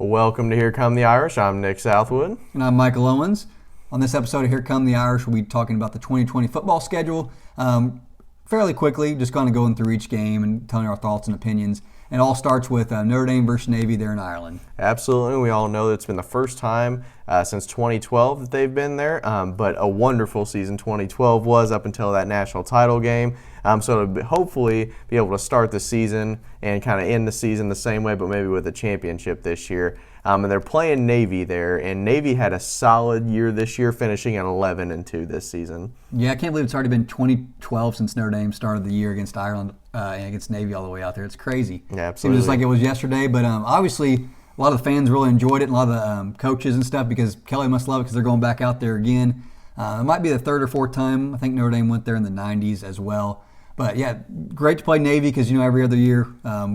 Welcome to Here Come the Irish. I'm Nick Southwood. And I'm Michael Owens. On this episode of Here Come the Irish, we'll be talking about the 2020 football schedule fairly quickly, just kind of going through each game and telling our thoughts and opinions. And it all starts with Notre Dame versus Navy there in Ireland. Absolutely. We all know that it's been the first time since 2012 that they've been there, but a wonderful season 2012 was up until that national title game. So to hopefully be able to start the season and kind of end the season the same way, but maybe with a championship this year. And they're playing Navy there, and Navy had a solid year this year, finishing at 11-2 this season. Yeah, I can't believe it's already been 2012 since Notre Dame started the year against Ireland and against Navy all the way out there. It's crazy. Yeah, absolutely. Seems just like it was yesterday, but obviously a lot of the fans really enjoyed it, and a lot of the coaches and stuff, because Kelly must love it because they're going back out there again. It might be the third or fourth time. I think Notre Dame went there in the 90s as well. But yeah, great to play Navy because, every other year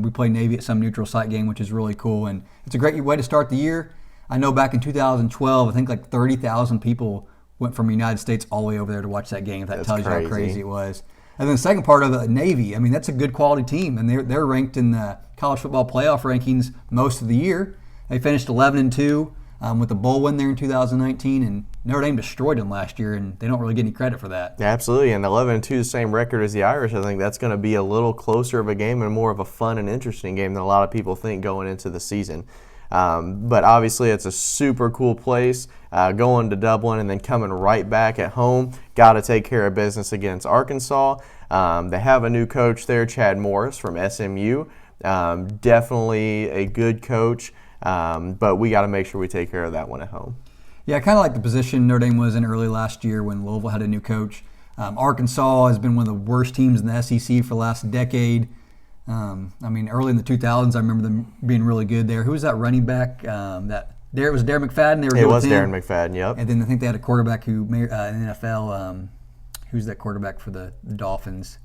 we play Navy at some neutral site game, which is really cool. And it's a great way to start the year. I know back in 2012, I think like 30,000 people went from the United States all the way over there to watch that game, if that tells you how crazy it was. And then the second part of it, Navy, that's a good quality team. And they're ranked in the college football playoff rankings most of the year. They finished 11-2 with a bowl win there in 2019, and Notre Dame destroyed them last year, and they don't really get any credit for that. Yeah, absolutely, and 11-2, the same record as the Irish. I think that's going to be a little closer of a game and more of a fun and interesting game than a lot of people think going into the season. But obviously, it's a super cool place. Going to Dublin and then coming right back at home, got to take care of business against Arkansas. They have a new coach there, Chad Morris from SMU. Definitely a good coach. But we got to make sure we take care of that one at home. Yeah, I kind of like the position Notre Dame was in early last year when Louisville had a new coach. Arkansas has been one of the worst teams in the SEC for the last decade. Early in the 2000s, I remember them being really good there. Who was that running back? It was Darren McFadden. It was Darren McFadden, yep. And then I think they had a quarterback who in the NFL. Who's that quarterback for the Dolphins?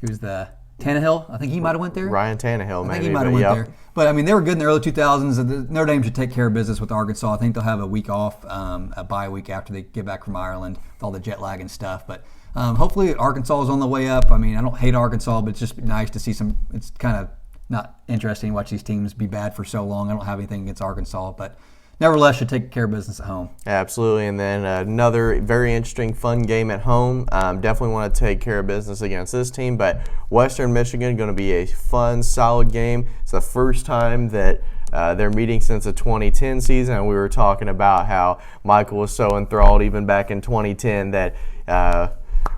Who's the Tannehill? I think he might have went there. Ryan Tannehill, maybe. I think he might have went there. But, they were good in the early 2000s. Notre Dame should take care of business with Arkansas. I think they'll have a week off, a bye week after they get back from Ireland with all the jet lag and stuff. But hopefully Arkansas is on the way up. I don't hate Arkansas, but it's just nice to see some – it's kind of not interesting to watch these teams be bad for so long. I don't have anything against Arkansas, but – nevertheless, should take care of business at home. Absolutely, and then another very interesting, fun game at home. Definitely want to take care of business against this team, but Western Michigan going to be a fun, solid game. It's the first time that they're meeting since the 2010 season, and we were talking about how Michael was so enthralled even back in 2010 that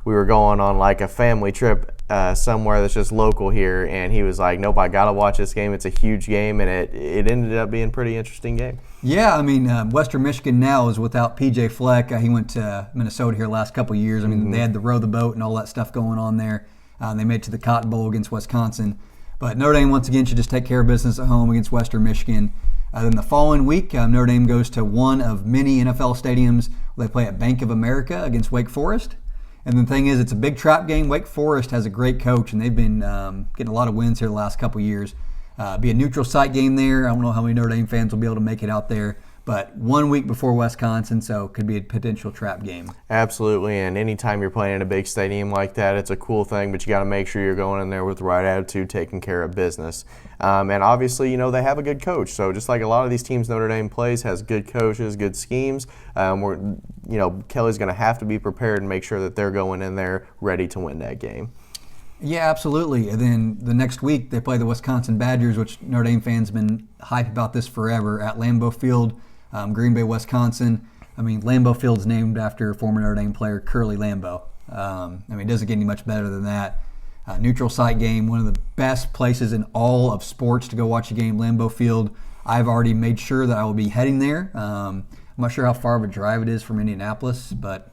we were going on like a family trip somewhere that's just local here, and he was like, nope, I got to watch this game. It's a huge game, and it ended up being a pretty interesting game. Yeah, Western Michigan now is without P.J. Fleck. He went to Minnesota here the last couple of years. They had the row the boat and all that stuff going on there. They made it to the Cotton Bowl against Wisconsin. But Notre Dame, once again, should just take care of business at home against Western Michigan. Then the following week, Notre Dame goes to one of many NFL stadiums. They play at Bank of America against Wake Forest. And the thing is, it's a big trap game. Wake Forest has a great coach, and they've been getting a lot of wins here the last couple of years. Be a neutral site game there. I don't know how many Notre Dame fans will be able to make it out there, but 1 week before Wisconsin, so it could be a potential trap game. Absolutely, and anytime you're playing in a big stadium like that, it's a cool thing, but you got to make sure you're going in there with the right attitude, taking care of business. And obviously, they have a good coach, so just like a lot of these teams Notre Dame plays has good coaches, good schemes. Kelly's going to have to be prepared and make sure that they're going in there ready to win that game. Yeah, absolutely. And then the next week they play the Wisconsin Badgers, which Notre Dame fans have been hyped about this forever, at Lambeau Field, Green Bay, Wisconsin. Lambeau Field's named after former Notre Dame player Curly Lambeau. It doesn't get any much better than that. Neutral site game, one of the best places in all of sports to go watch a game, Lambeau Field. I've already made sure that I will be heading there. I'm not sure how far of a drive it is from Indianapolis, but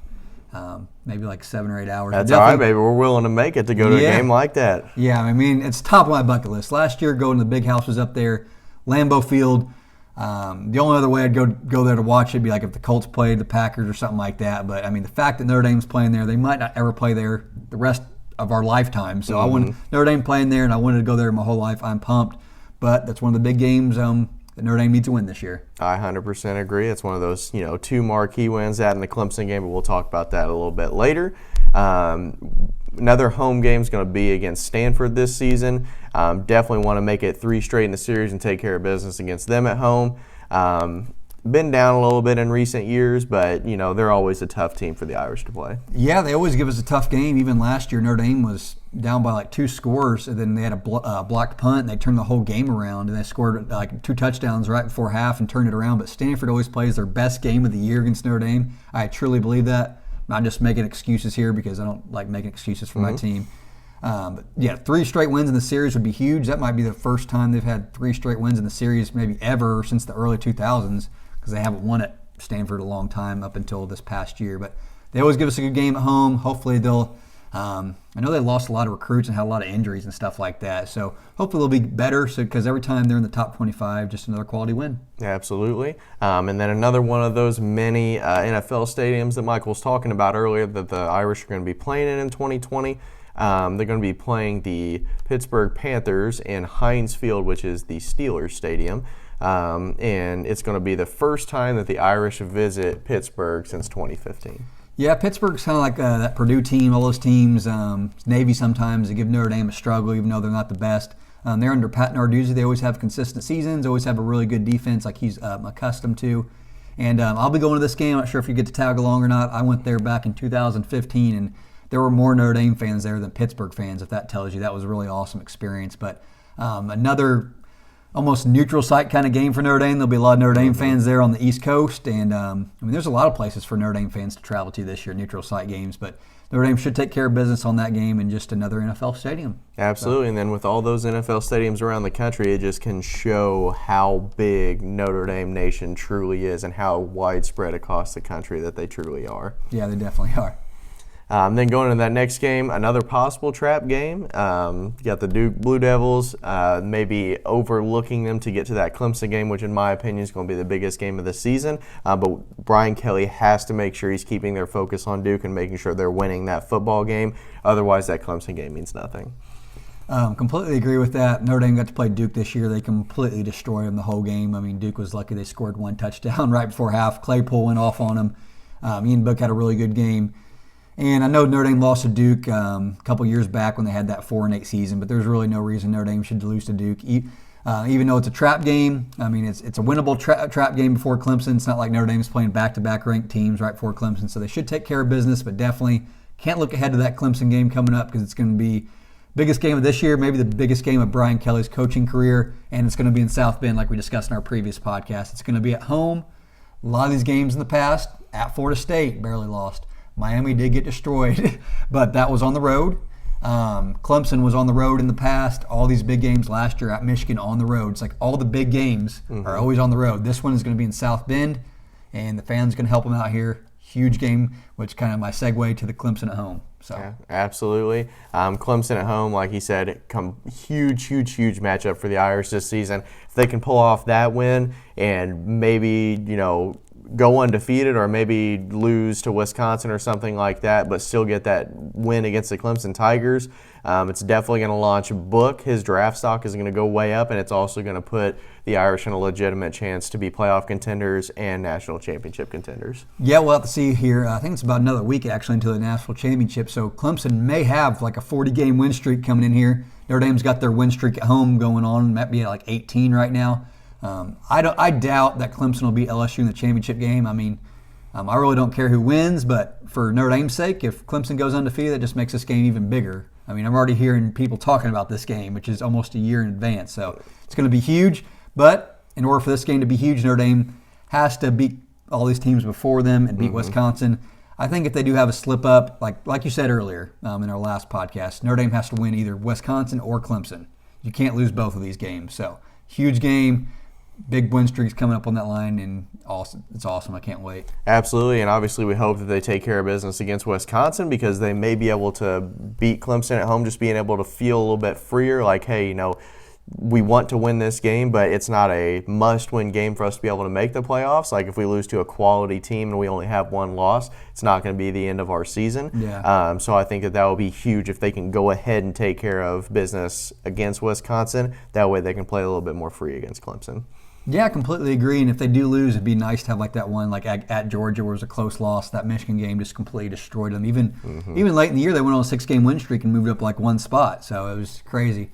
maybe like 7 or 8 hours. That's all right, baby. We're willing to make it to go to a game like that. Yeah, it's top of my bucket list. Last year, going to the big house was up there, Lambeau Field. The only other way I'd go there to watch it would be like if the Colts played the Packers or something like that. But, the fact that Notre Dame's playing there, they might not ever play there the rest of our lifetime. So I wanted Notre Dame playing there, and I wanted to go there my whole life. I'm pumped. But that's one of the big games that Notre Dame needs to win this year. I 100% agree. It's one of those, two marquee wins, that in the Clemson game, but we'll talk about that a little bit later. Another home game is going to be against Stanford this season. Definitely want to make it 3 straight in the series and take care of business against them at home. Been down a little bit in recent years, but they're always a tough team for the Irish to play. Yeah, they always give us a tough game. Even last year, Notre Dame was down by like 2 scores, and then they had a blocked punt, and they turned the whole game around, and they scored like 2 touchdowns right before half and turned it around. But Stanford always plays their best game of the year against Notre Dame. I truly believe that. I'm not just making excuses here because I don't like making excuses for my team. But yeah, 3 straight wins in the series would be huge. That might be the first time they've had 3 straight wins in the series, maybe ever since the early 2000s, because they haven't won at Stanford a long time up until this past year. But they always give us a good game at home. Hopefully they'll I know they lost a lot of recruits and had a lot of injuries and stuff like that. So hopefully they'll be better because every time they're in the top 25, just another quality win. Absolutely. And then another one of those many NFL stadiums that Michael was talking about earlier that the Irish are going to be playing in 2020. They're going to be playing the Pittsburgh Panthers in Heinz Field, which is the Steelers Stadium. And it's going to be the first time that the Irish visit Pittsburgh since 2015. Yeah, Pittsburgh's kind of like that Purdue team, all those teams, Navy sometimes, they give Notre Dame a struggle even though they're not the best. They're under Pat Narduzzi. They always have consistent seasons, always have a really good defense like he's accustomed to. And I'll be going to this game. I'm not sure if you get to tag along or not. I went there back in 2015, and there were more Notre Dame fans there than Pittsburgh fans, if that tells you. That was a really awesome experience. But another almost neutral site kind of game for Notre Dame. There'll be a lot of Notre Dame fans there on the East Coast. And, there's a lot of places for Notre Dame fans to travel to this year, neutral site games. But Notre Dame should take care of business on that game in just another NFL stadium. Absolutely. So. And then with all those NFL stadiums around the country, it just can show how big Notre Dame Nation truly is and how widespread across the country that they truly are. Yeah, they definitely are. Then going into that next game, another possible trap game. You got the Duke Blue Devils, maybe overlooking them to get to that Clemson game, which in my opinion is going to be the biggest game of the season. But Brian Kelly has to make sure he's keeping their focus on Duke and making sure they're winning that football game. Otherwise, that Clemson game means nothing. Completely agree with that. Notre Dame got to play Duke this year. They completely destroyed them the whole game. Duke was lucky they scored 1 touchdown right before half. Claypool went off on them. Ian Book had a really good game. And I know Notre Dame lost to Duke a couple years back when they had that 4-8 season, but there's really no reason Notre Dame should lose to Duke. Even though it's a trap game, it's a winnable trap game before Clemson. It's not like Notre Dame's playing back-to-back ranked teams right before Clemson, so they should take care of business, but definitely can't look ahead to that Clemson game coming up because it's going to be biggest game of this year, maybe the biggest game of Brian Kelly's coaching career, and it's going to be in South Bend like we discussed in our previous podcast. It's going to be at home. A lot of these games in the past, at Florida State, barely lost. Miami did get destroyed, but that was on the road. Clemson was on the road in the past. All these big games last year at Michigan on the road. It's like all the big games are always on the road. This one is going to be in South Bend, and the fans going to help them out here. Huge game, which kind of my segue to the Clemson at home. So yeah, absolutely. Clemson at home, like he said, huge matchup for the Irish this season. If they can pull off that win and maybe, go undefeated or maybe lose to Wisconsin or something like that, but still get that win against the Clemson Tigers, it's definitely going to launch Book. His draft stock is going to go way up, and it's also going to put the Irish in a legitimate chance to be playoff contenders and national championship contenders. Yeah, we'll have to see here. I think it's about another week actually until the national championship, so Clemson may have like a 40-game win streak coming in here. Notre Dame's got their win streak at home going on. It might be at like 18 right now. I doubt that Clemson will beat LSU in the championship game. I really don't care who wins, but for Notre Dame's sake, if Clemson goes undefeated, that just makes this game even bigger. I'm already hearing people talking about this game, which is almost a year in advance. So it's going to be huge. But in order for this game to be huge, Notre Dame has to beat all these teams before them and beat Wisconsin. I think if they do have a slip up, like you said earlier in our last podcast, Notre Dame has to win either Wisconsin or Clemson. You can't lose both of these games. So huge game. Big win streaks coming up on that line, and it's awesome. I can't wait. Absolutely, and obviously we hope that they take care of business against Wisconsin because they may be able to beat Clemson at home, just being able to feel a little bit freer, like, hey, we want to win this game, but it's not a must-win game for us to be able to make the playoffs. Like if we lose to a quality team and we only have one loss, it's not going to be the end of our season. Yeah. So I think that will be huge if they can go ahead and take care of business against Wisconsin. That way they can play a little bit more free against Clemson. Yeah, I completely agree. And if they do lose, it'd be nice to have like that one, like at Georgia, where it was a close loss. That Michigan game just completely destroyed them. Even late in the year, they went on a 6-game win streak and moved up like one spot. So it was crazy.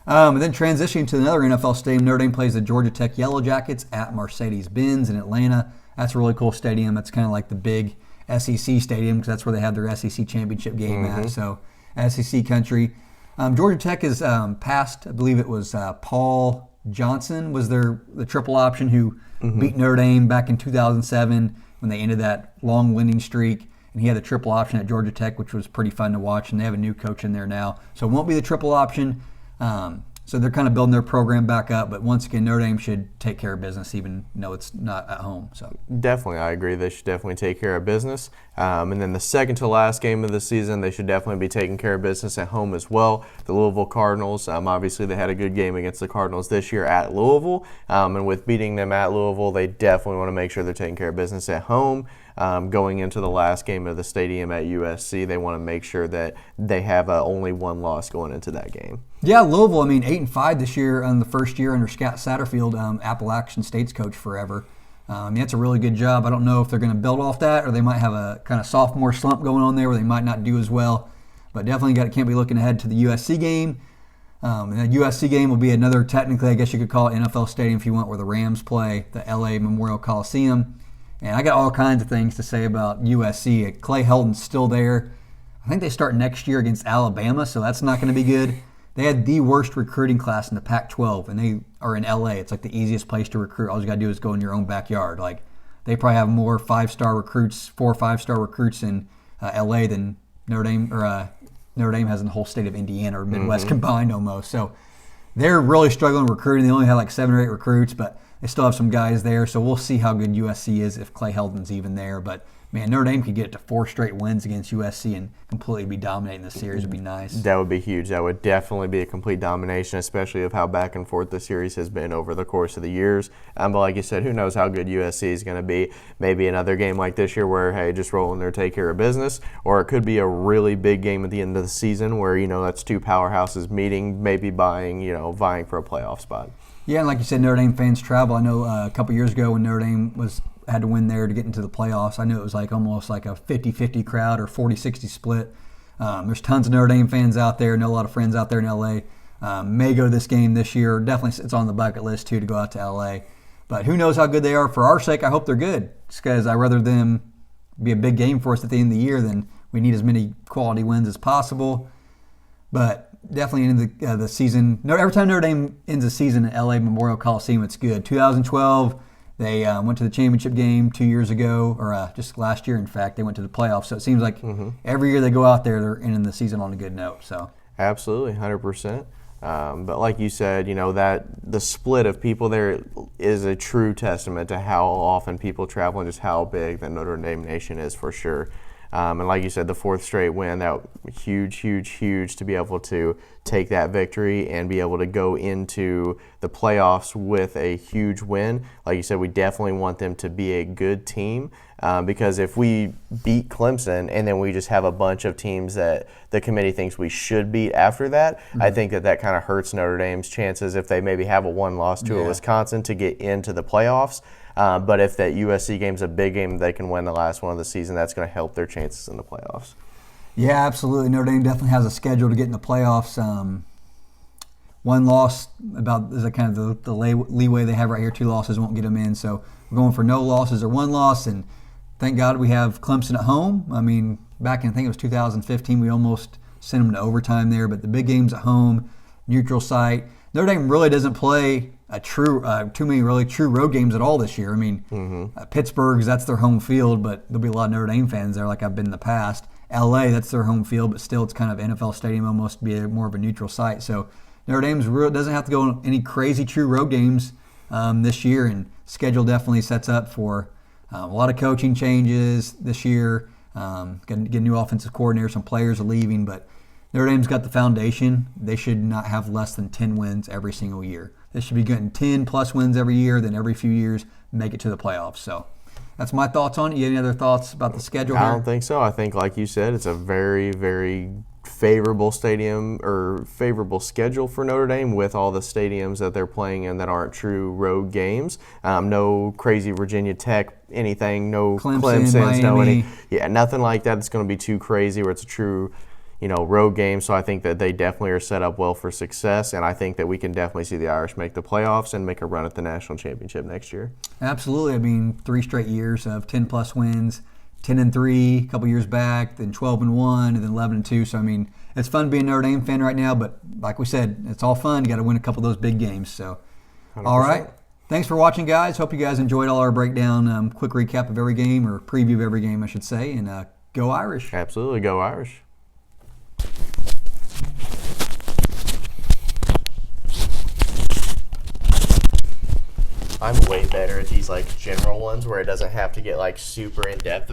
And then transitioning to another NFL stadium, Notre Dame plays the Georgia Tech Yellow Jackets at Mercedes-Benz in Atlanta. That's a really cool stadium. That's kind of like the big SEC stadium because that's where they have their SEC championship game at. So SEC country. Georgia Tech is past, I believe it was Paul Johnson was the triple option who beat Notre Dame back in 2007 when they ended that long winning streak. And he had the triple option at Georgia Tech, which was pretty fun to watch. And they have a new coach in there now. So it won't be the triple option. So they're kind of building their program back up. But once again, Notre Dame should take care of business, even though it's not at home. So definitely, I agree. They should definitely take care of business. And then the second to last game of the season, they should definitely be taking care of business at home as well. The Louisville Cardinals, obviously they had a good game against the Cardinals this year at Louisville. And with beating them at Louisville, they definitely want to make sure they're taking care of business at home. Going into the last game of the stadium at USC, they want to make sure that they have only one loss going into that game. Yeah, Louisville, 8-5 this year on the first year under Scott Satterfield, Appalachian State's coach forever. That's a really good job. I don't know if they're going to build off that or they might have a kind of sophomore slump going on there where they might not do as well. But definitely can't be looking ahead to the USC game. And the USC game will be another, technically, I guess you could call it NFL Stadium if you want, where the Rams play, the LA Memorial Coliseum. And I got all kinds of things to say about USC. Clay Helton's still there. I think they start next year against Alabama, so that's not going to be good. They had the worst recruiting class in the Pac-12, and they are in LA. It's like the easiest place to recruit. All you got to do is go in your own backyard. Like they probably have more 4 or 5-star recruits in LA than Notre Dame has in the whole state of Indiana or Midwest combined almost. So they're really struggling recruiting. They only had like 7 or 8 recruits, but they still have some guys there. So we'll see how good USC is if Clay Helton's even there. But man, Notre Dame could get it to 4 straight wins against USC and completely be dominating the series. Would be nice. That would be huge. That would definitely be a complete domination, especially of how back and forth the series has been over the course of the years. But like you said, who knows how good USC is going to be. Maybe another game like this year where, hey, just roll in there, take care of business. Or it could be a really big game at the end of the season where, that's 2 powerhouses meeting, maybe vying for a playoff spot. Yeah, and like you said, Notre Dame fans travel. I know a couple years ago when Notre Dame had to win there to get into the playoffs, I knew it was almost like a 50-50 crowd or 40-60 split. There's tons of Notre Dame fans out there. Know a lot of friends out there in L.A. May go to this game this year. Definitely it's on the bucket list, too, to go out to L.A. But who knows how good they are. For our sake, I hope they're good. Just because I'd rather them be a big game for us at the end of the year than we need as many quality wins as possible. But definitely in the season. Every time Notre Dame ends a season at LA Memorial Coliseum, it's good. 2012, they went to the championship game 2 years ago, or just last year, in fact. They went to the playoffs. So it seems like every year they go out there, they're ending the season on a good note. So absolutely, 100%. But like you said, that the split of people there is a true testament to how often people travel and just how big the Notre Dame Nation is for sure. And like you said, the 4th straight win, that huge to be able to take that victory and be able to go into the playoffs with a huge win. Like you said, we definitely want them to be a good team because if we beat Clemson and then we just have a bunch of teams that the committee thinks we should beat after that, I think that kind of hurts Notre Dame's chances if they maybe have a 1 loss to a Wisconsin to get into the playoffs. But if that USC game's a big game, they can win the last one of the season. That's going to help their chances in the playoffs. Yeah, absolutely. Notre Dame definitely has a schedule to get in the playoffs. 1 loss is kind of the leeway they have right here. 2 losses won't get them in. So we're going for no losses or 1 loss. And thank God we have Clemson at home. Back in, I think it was 2015, we almost sent them to overtime there. But the big game's at home, neutral site. Notre Dame really doesn't play too many really true road games at all this year. Pittsburgh, that's their home field, but there'll be a lot of Notre Dame fans there like I've been in the past. LA, that's their home field, but still it's kind of NFL stadium, almost be more of a neutral site. So Notre Dame doesn't have to go on any crazy true road games this year, and schedule definitely sets up for a lot of coaching changes this year. Get a new offensive coordinator, some players are leaving, but Notre Dame's got the foundation. They should not have less than 10 wins every single year. They should be getting 10-plus wins every year, then every few years make it to the playoffs. So that's my thoughts on it. You have any other thoughts about the schedule here? I don't think so. I think, like you said, it's a very, very favorable stadium or favorable schedule for Notre Dame with all the stadiums that they're playing in that aren't true road games. No crazy Virginia Tech anything, no Clemson's, Miami. nothing like that. It's going to be too crazy where it's a true road games. So I think that they definitely are set up well for success, and I think that we can definitely see the Irish make the playoffs and make a run at the national championship next year. Absolutely. I mean, 3 straight years of 10-plus wins, 10-3 a couple years back, then 12-1, and then 11-2. So I mean, it's fun being a Notre Dame fan right now. But like we said, it's all fun. You got to win a couple of those big games. So, 100%. All right. Thanks for watching, guys. Hope you guys enjoyed all our breakdown, quick recap of every game, or preview of every game, I should say. And go Irish. Absolutely, go Irish. I'm way better at these general ones where it doesn't have to get super in depth.